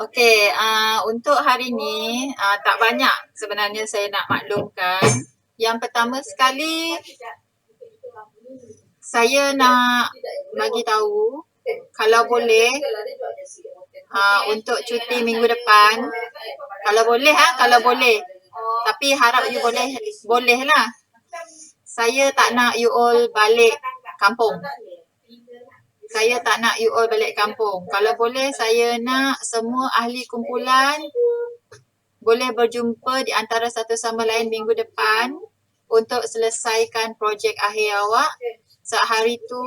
Okey, untuk hari ni tak banyak sebenarnya saya nak maklumkan. Yang pertama sekali, saya nak bagi tahu kalau boleh untuk cuti minggu depan, kalau boleh. Tapi harap you boleh lah. Saya tak nak you all balik kampung. Kalau boleh saya nak semua ahli kumpulan boleh berjumpa di antara satu sama lain minggu depan untuk selesaikan projek akhir awak. Sehari tu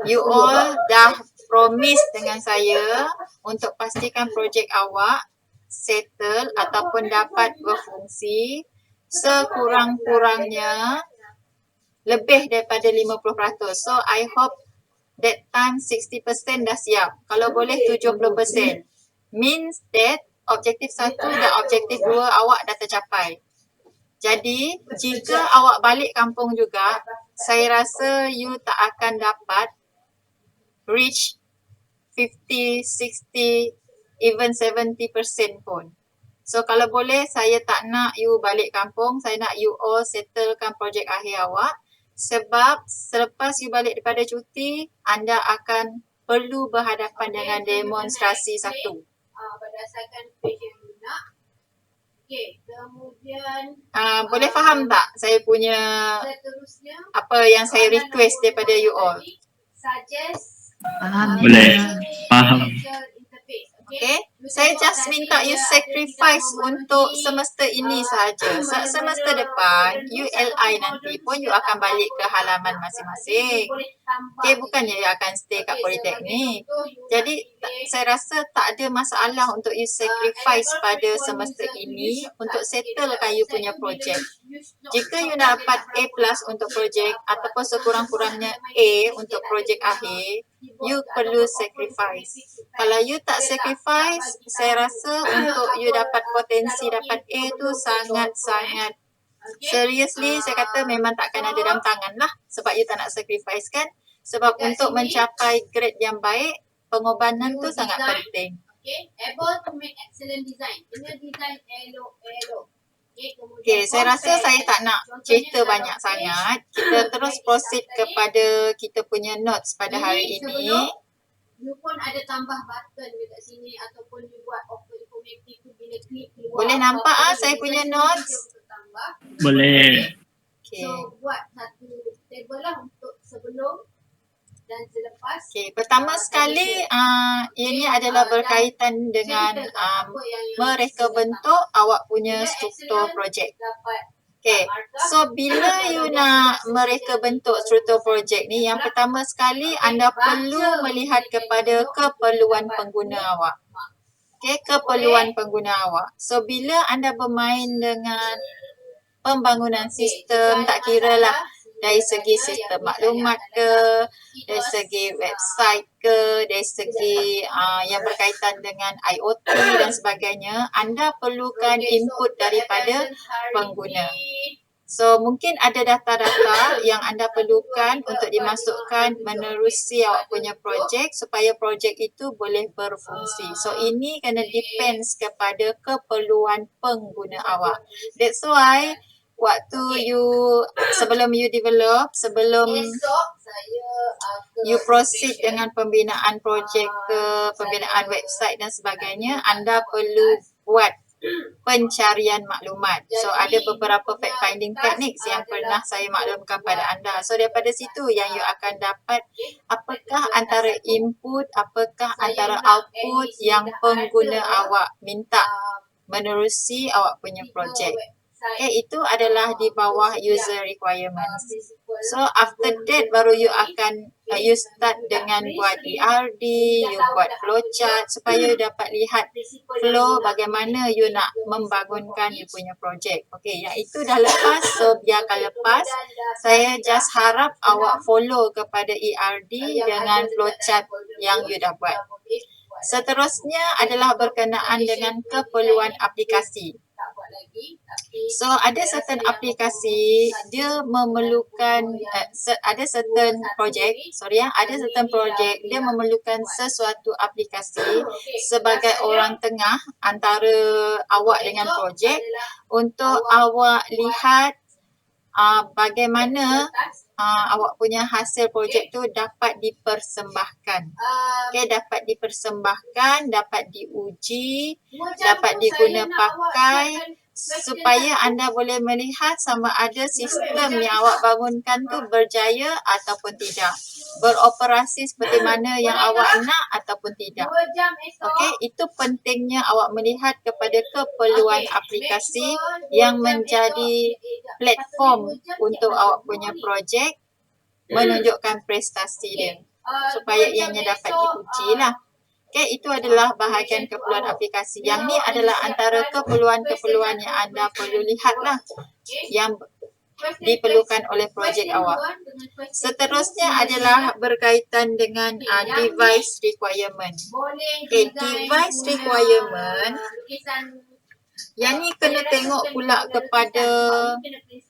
you all dah promise dengan saya untuk pastikan projek awak settle ataupun dapat berfungsi sekurang-kurangnya lebih daripada 50%. So I hope that time 60% dah siap. Kalau boleh 70%. Means that objektif 1 dan objektif 2 awak dah tercapai. Jadi, jika awak balik kampung juga, saya rasa you tak akan dapat reach 50, 60, even 70% pun. So, kalau boleh, saya tak nak you balik kampung. Saya nak you all settlekan projek akhir awak. Sebab selepas you balik daripada cuti, anda akan perlu berhadapan dengan demonstrasi satu. Berdasarkan passion you nak. Okey, kemudian boleh faham tak saya punya seterusnya apa yang saya request daripada you all? Boleh. Faham. Okay, saya just minta you sacrifice untuk semester ini sahaja. Semester depan, ULI nanti pun you akan balik ke halaman masing-masing. Okay, bukannya you akan stay kat Politeknik. Jadi, saya rasa tak ada masalah untuk you sacrifice pada semester ini untuk settlekan you punya projek. Jika you dapat A+ untuk projek ataupun sekurang-kurangnya A untuk projek akhir, you perlu sacrifice. Kalau you tak sacrifice, saya rasa untuk you dapat potensi dapat A tu sangat-sangat seriously saya kata memang takkan ada dalam tangan lah. Sebab you tak nak sacrifice kan. Sebab untuk mencapai grade yang baik, pengorbanan tu sangat penting. Able to make excellent design. Kena design elok-elok. Okay, saya rasa saya tak nak cerita banyak sangat. Kita terus proceed kepada kita punya notes pada hari ini. You pun ada tambah button dekat sini ataupun you buat automatic tu bila klik keluar. Boleh nampak saya punya notes? Boleh. Okay. So buat satu table lah untuk sebelum dan selepas. Okay, pertama sekali ini adalah berkaitan dengan mereka bentuk awak punya struktur projek. Okay, so bila you nak mereka bentuk struktur projek ni, yang pertama sekali anda perlu melihat kepada keperluan pengguna awak. Okay, keperluan pengguna awak. So bila anda bermain dengan pembangunan sistem, tak kira lah dari segi sistem maklumat ke, dari segi website ke, dari segi yang berkaitan dengan IoT dan sebagainya, anda perlukan input daripada pengguna. So, mungkin ada data-data yang anda perlukan untuk dimasukkan menerusi awak punya projek supaya projek itu boleh berfungsi. So, ini kena depends kepada keperluan pengguna awak. That's why waktu sebelum you develop, sebelum you proceed dengan pembinaan projek ke, pembinaan website dan sebagainya, anda perlu buat pencarian maklumat. So, ada beberapa fact finding techniques yang pernah saya maklumkan pada anda. So, daripada situ yang you akan dapat apakah antara input, apakah antara output yang pengguna awak minta menerusi awak punya projek. Okay, itu adalah di bawah user requirements. So, after that baru you akan you start dengan buat ERD, you buat flowchart supaya you dapat lihat flow bagaimana you nak membangunkan you punya projek. Okay, yang itu dah lepas, so biarkan lepas. Saya just harap awak follow kepada ERD dengan flowchart yang you dah buat. Seterusnya adalah berkenaan dengan keperluan aplikasi. So ada certain aplikasi dia memerlukan ada certain project, ada certain project dia memerlukan sesuatu aplikasi sebagai orang tengah antara awak dengan projek untuk awak lihat bagaimana awak punya hasil projek tu dapat dipersembahkan. Okay, dapat dipersembahkan, dapat diuji, dapat diguna pakai supaya anda boleh melihat sama ada sistem yang awak bangunkan tu berjaya ataupun tidak. Beroperasi seperti mana yang awak nak ataupun tidak. Okey, itu pentingnya awak melihat kepada keperluan aplikasi yang menjadi platform untuk awak punya projek menunjukkan prestasi dia supaya ianya dapat diuji lah. Okay, itu adalah bahagian keperluan aplikasi. Yang ni adalah antara keperluan-keperluan yang anda perlu lihat lah yang diperlukan oleh projek awak. Seterusnya adalah berkaitan dengan device requirement. Okay, device requirement yang ni kena tengok pula kepada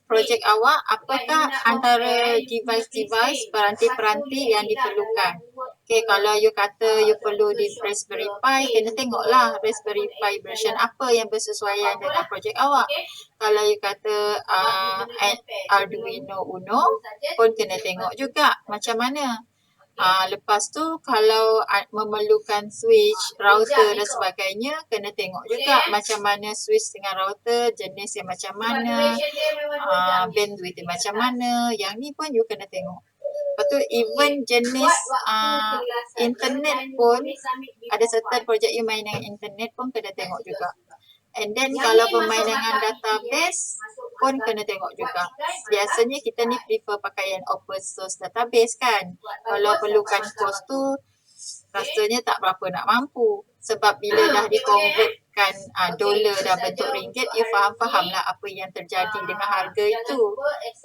projek awak apakah antara device-device, peranti-peranti yang diperlukan. Okay, kalau you kata you perlu di Raspberry Pi, kena tengoklah Raspberry Pi version apa yang bersesuaian dengan projek awak. Kalau you kata Arduino Uno pun kena tengok juga macam mana. Lepas tu kalau memerlukan switch, router dan sebagainya, kena tengok juga macam mana switch dengan router, jenis yang macam mana, bandwidth yang macam mana. Yang ni pun you kena tengok. Lepas tu even jenis internet pun, ada certain projek you main dengan internet pun kena tengok juga. And then kalau bermain dengan database pun kena tengok juga. Biasanya kita ni prefer pakai yang open source database kan. Kalau perlukan kos tu rasanya tak berapa nak mampu. Sebab bila dah di-convertkan dolar dah bentuk ringgit, you faham-faham lah apa yang terjadi dengan harga itu.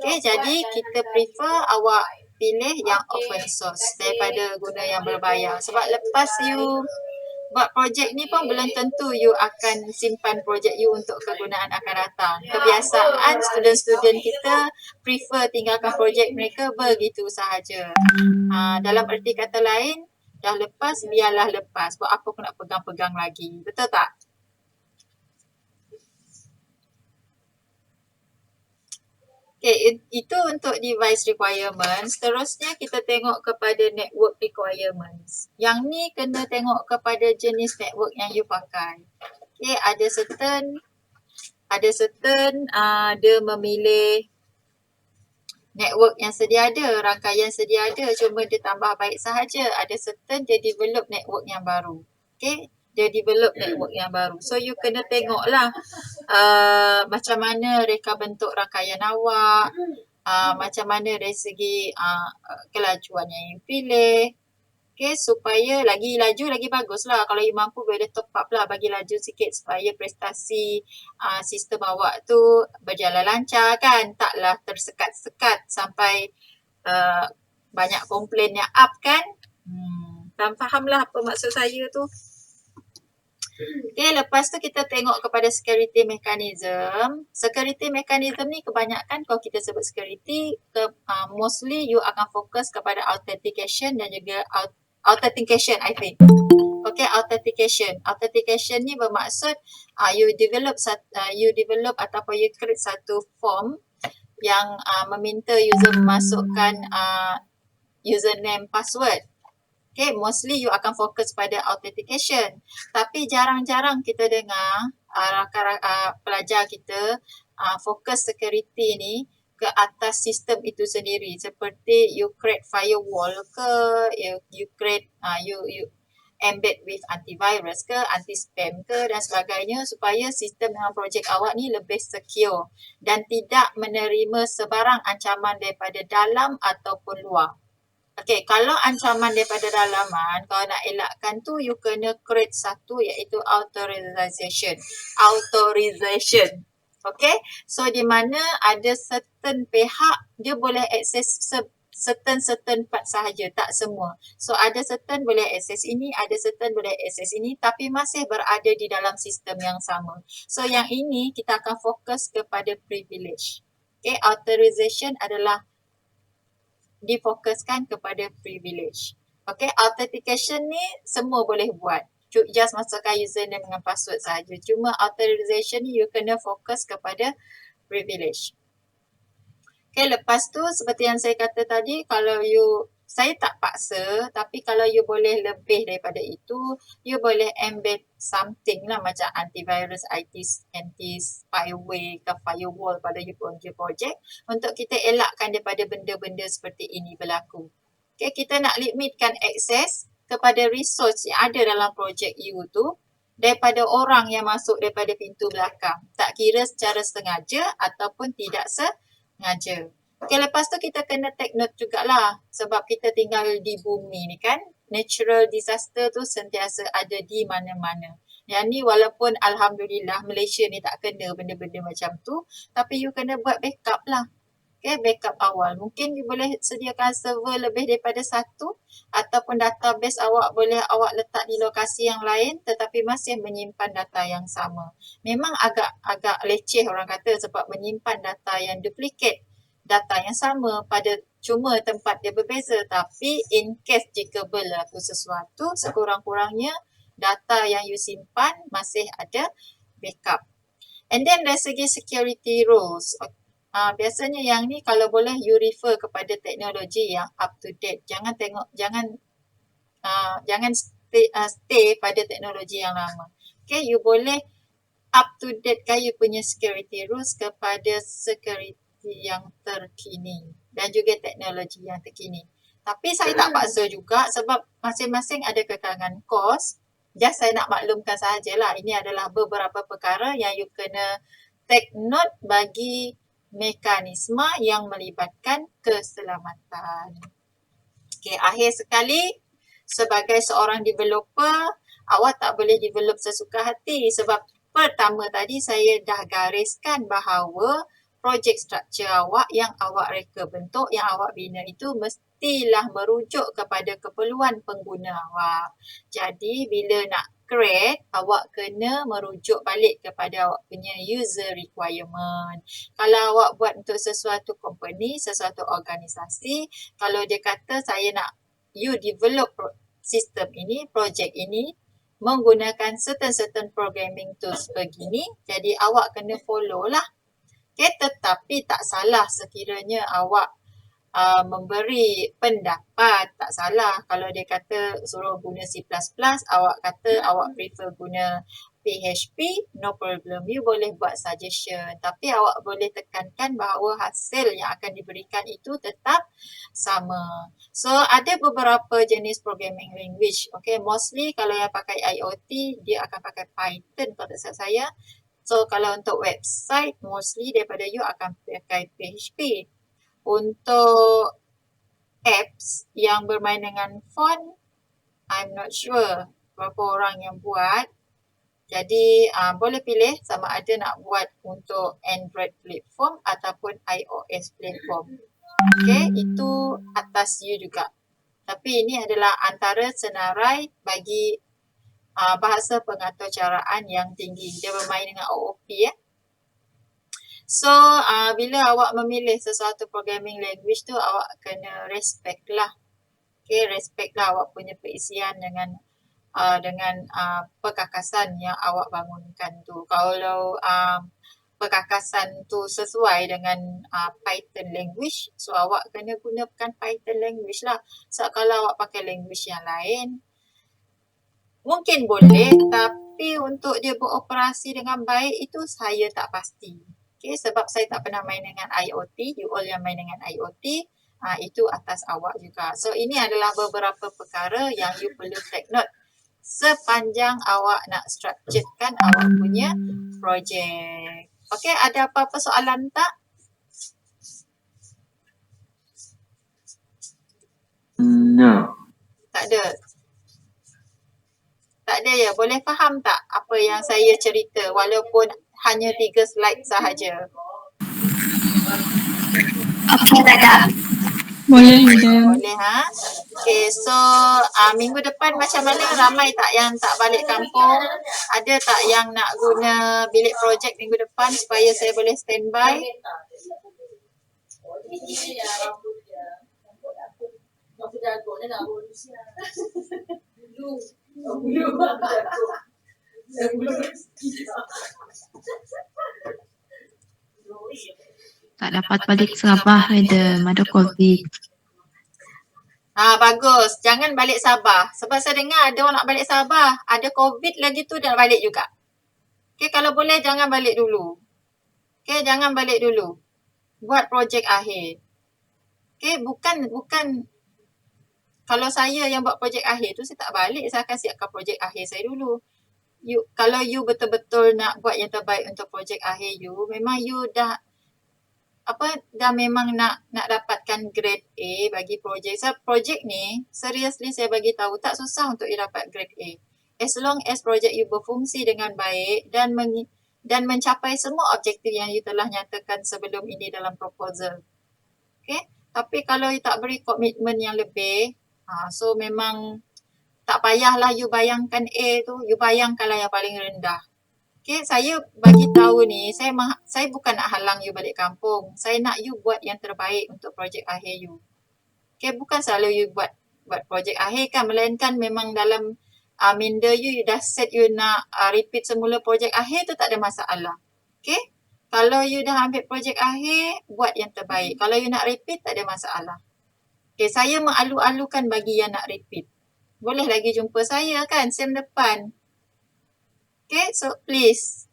Okay, jadi kita prefer awak pilih yang open source daripada guna yang berbayar. Sebab lepas you buat projek ni pun belum tentu you akan simpan projek you untuk kegunaan akan datang. Kebiasaan student-student kita prefer tinggalkan projek mereka begitu sahaja. Dalam erti kata lain, dah lepas, biarlah lepas. Buat apa aku nak pegang-pegang lagi. Betul tak? Okay, itu untuk device requirement. Seterusnya kita tengok kepada network requirements. Yang ni kena tengok kepada jenis network yang you pakai. Okay, ada certain dia memilih network yang sedia ada, rangkaian sedia ada, cuma dia tambah baik sahaja. Ada certain dia develop network yang baru. Okay, dia develop network yang baru. So you kena tengoklah macam mana reka bentuk rangkaian awak, macam mana dari segi kelajuan yang you pilih. Okay, supaya lagi laju lagi bagus lah. Kalau you mampu boleh top up lah, bagi laju sikit supaya prestasi sistem awak tu berjalan lancar kan. Taklah tersekat-sekat sampai banyak komplain yang up kan. Faham lah apa maksud saya tu. Okay, lepas tu kita tengok kepada security mechanism. Security mechanism ni kebanyakan kalau kita sebut security, mostly you akan fokus kepada authentication dan juga authentication, I think. Okay, authentication. Authentication ni bermaksud you develop ataupun you create satu form yang meminta user memasukkan username, password. Okay, mostly you akan fokus pada authentication. Tapi jarang-jarang kita dengar pelajar kita fokus security ni ke atas sistem itu sendiri. Seperti you create firewall ke, you create, you embed with antivirus ke, anti-spam ke dan sebagainya supaya sistem dengan projek awak ni lebih secure dan tidak menerima sebarang ancaman daripada dalam ataupun luar. Okay, kalau ancaman daripada dalaman, kalau nak elakkan tu, you kena create satu iaitu authorization. Okay, so di mana ada certain pihak, dia boleh akses certain part sahaja, tak semua. So ada certain boleh akses ini, ada certain boleh akses ini, tapi masih berada di dalam sistem yang sama. So yang ini kita akan fokus kepada privilege. Okay, authorization adalah difokuskan kepada privilege. Okay, authentication ni semua boleh buat. Just masukkan username dengan password sahaja. Cuma authorization ni you kena fokus kepada privilege. Okay, lepas tu seperti yang saya kata tadi, kalau saya tak paksa, tapi kalau you boleh lebih daripada itu, you boleh embed something lah macam antivirus, anti-spyware ke firewall pada you punya project untuk kita elakkan daripada benda-benda seperti ini berlaku. Okay, kita nak limitkan akses kepada resource yang ada dalam project you tu daripada orang yang masuk daripada pintu belakang. Tak kira secara sengaja ataupun tidak sengaja. Okay, lepas tu kita kena take note jugalah sebab kita tinggal di bumi ni kan. Natural disaster tu sentiasa ada di mana-mana. Yang ni walaupun Alhamdulillah Malaysia ni tak kena benda-benda macam tu, tapi you kena buat backup lah. Okay, backup awal. Mungkin you boleh sediakan server lebih daripada satu ataupun database boleh awak letak di lokasi yang lain tetapi masih menyimpan data yang sama. Memang agak leceh orang kata sebab menyimpan data yang duplicate, data yang sama pada cuma tempat dia berbeza, tapi in case jika berlaku sesuatu, sekurang-kurangnya data yang you simpan masih ada backup. And then dari segi security rules, biasanya yang ni kalau boleh you refer kepada teknologi yang up to date. Jangan stay pada teknologi yang lama. Okay, you boleh up to date kan you punya security rules kepada security yang terkini dan juga teknologi yang terkini. Tapi saya tak paksa juga sebab masing-masing ada kekangan kos. Just saya nak maklumkan sahajalah. Ini adalah beberapa perkara yang you kena take note bagi mekanisme yang melibatkan keselamatan. Okay, akhir sekali, sebagai seorang developer, awak tak boleh develop sesuka hati sebab pertama tadi saya dah gariskan bahawa project structure awak yang awak reka bentuk, yang awak bina itu mestilah merujuk kepada keperluan pengguna awak. Jadi bila nak create, awak kena merujuk balik kepada awak punya user requirement. Kalau awak buat untuk sesuatu company, sesuatu organisasi, kalau dia kata saya nak you develop sistem ini, project ini, menggunakan certain programming tools begini, jadi awak kena follow lah. Okay, tetapi tak salah sekiranya awak memberi pendapat, tak salah. Kalau dia kata suruh guna C++, awak kata awak prefer guna PHP, no problem. You boleh buat suggestion. Tapi awak boleh tekankan bahawa hasil yang akan diberikan itu tetap sama. So, ada beberapa jenis programming language. Okay, mostly kalau yang pakai IoT, dia akan pakai Python pada saya. So, kalau untuk website, mostly daripada you akan pakai PHP. Untuk apps yang bermain dengan font, I'm not sure berapa orang yang buat. Jadi, boleh pilih sama ada nak buat untuk Android platform ataupun iOS platform. Okay, itu atas you juga. Tapi ini adalah antara senarai bagi bahasa pengaturcaraan yang tinggi. Dia bermain dengan OOP ya. So, bila awak memilih sesuatu programming language tu, awak kena respect lah. Okay, respect lah awak punya perisian dengan perkakasan yang awak bangunkan tu. Kalau perkakasan tu sesuai dengan Python language, so awak kena gunakan Python language lah. So, kalau awak pakai language yang lain, mungkin boleh, tapi untuk dia beroperasi dengan baik itu saya tak pasti. Okay, sebab saya tak pernah main dengan IoT, you all yang main dengan IoT, itu atas awak juga. So, ini adalah beberapa perkara yang you perlu take note sepanjang awak nak structurekan awak punya project. Okay, ada apa-apa soalan tak? No. Tak ada. Tak ada ya. Boleh faham tak apa yang saya cerita walaupun hanya 3 slide sahaja? Okey, tak ada. Boleh, madam. Boleh ha. Okay, so minggu depan macam mana? Ramai tak yang tak balik kampung? Ada tak yang nak guna bilik projek minggu depan supaya saya boleh standby? Tak dapat balik Sabah, madam. Ada COVID. Bagus. Jangan balik Sabah. Sebab saya dengar ada orang nak balik Sabah. Ada COVID lagi tu dah balik juga. Okay, kalau boleh jangan balik dulu. Okay, jangan balik dulu. Buat projek akhir. Okay, bukan kalau saya yang buat projek akhir tu saya tak balik. Saya akan siapkan projek akhir saya dulu. Kalau you betul-betul nak buat yang terbaik untuk projek akhir you, memang you dah memang nak dapatkan grade A bagi projek. So, projek ni, seriously saya bagi tahu tak susah untuk you dapat grade A. As long as projek you berfungsi dengan baik dan mencapai semua objektif yang you telah nyatakan sebelum ini dalam proposal. Okay? Tapi kalau you tak beri komitmen yang lebih, so memang tak payahlah you bayangkan A tu, you bayangkanlah yang paling rendah. Okay, saya bagi tahu ni, saya bukan nak halang you balik kampung. Saya nak you buat yang terbaik untuk projek akhir you. Okay, bukan selalu you buat projek akhir kan, melainkan memang dalam minda you dah set you nak repeat semula projek akhir tu tak ada masalah. Okay, kalau you dah ambil projek akhir, buat yang terbaik. Kalau you nak repeat, tak ada masalah. Okay, saya mengalu-alukan bagi yang nak repeat. Boleh lagi jumpa saya kan, SEM depan. Okay, so please.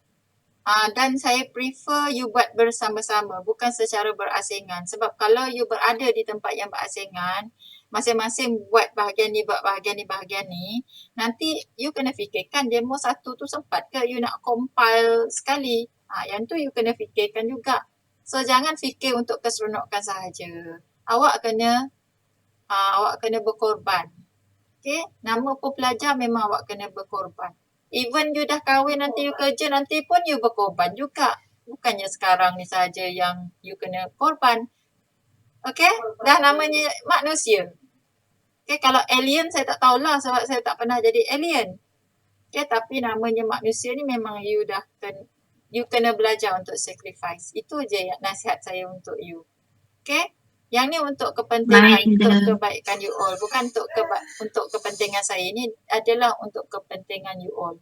Dan saya prefer you buat bersama-sama, bukan secara berasingan. Sebab kalau you berada di tempat yang berasingan, masing-masing buat bahagian ni, bahagian ni, nanti you kena fikirkan demo satu tu sempat ke you nak compile sekali. Yang tu you kena fikirkan juga. So jangan fikir untuk keseronokan sahaja. Awak kena berkorban. Okay, nama pun pelajar memang awak kena berkorban. Even you dah kahwin, nanti you kerja, nanti pun you berkorban juga. Bukannya sekarang ni saja yang you kena korban. Okay? Dah namanya manusia. Okay, kalau alien saya tak tahulah sebab saya tak pernah jadi alien. Okay, tapi namanya manusia ni memang you kena belajar untuk sacrifice. Itu je nasihat saya untuk you. Okay? Yang ni untuk kepentingan, untuk kebaikan you all. Bukan untuk kepentingan saya. Ini adalah untuk kepentingan you all.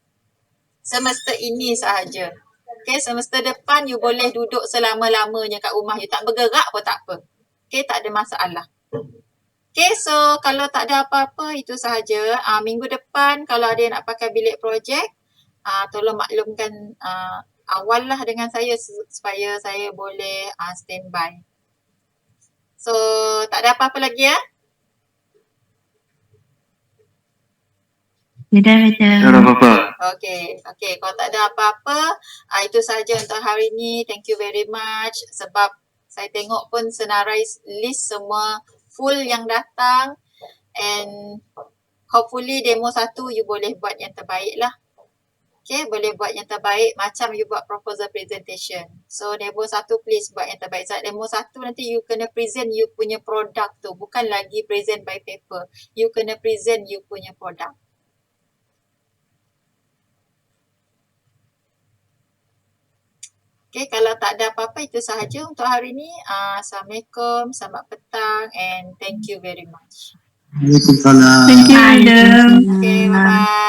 Semesta ini sahaja. Okay, semesta depan you boleh duduk selama-lamanya kat rumah. You tak bergerak pun tak apa. Okay, tak ada masalah. Okay, so kalau tak ada apa-apa, itu sahaja. Minggu depan kalau ada yang nak pakai bilik projek, tolong maklumkan awal lah dengan saya supaya saya boleh standby. So, tak ada apa-apa lagi ya? Tak ada apa-apa. Okay. Kalau tak ada apa-apa, itu sahaja untuk hari ni. Thank you very much. Sebab saya tengok pun senarai list semua full yang datang. And hopefully demo 1 you boleh buat yang terbaik lah. Okay, boleh buat yang terbaik macam you buat proposal presentation. So, demo 1 please buat yang terbaik. Sebab demo 1 nanti you kena present you punya produk tu. Bukan lagi present by paper. You kena present you punya produk. Okay, kalau tak ada apa-apa itu sahaja untuk hari ni. Assalamualaikum, selamat petang and thank you very much. Waalaikumsalam. Thank you, madam. Okay, bye-bye.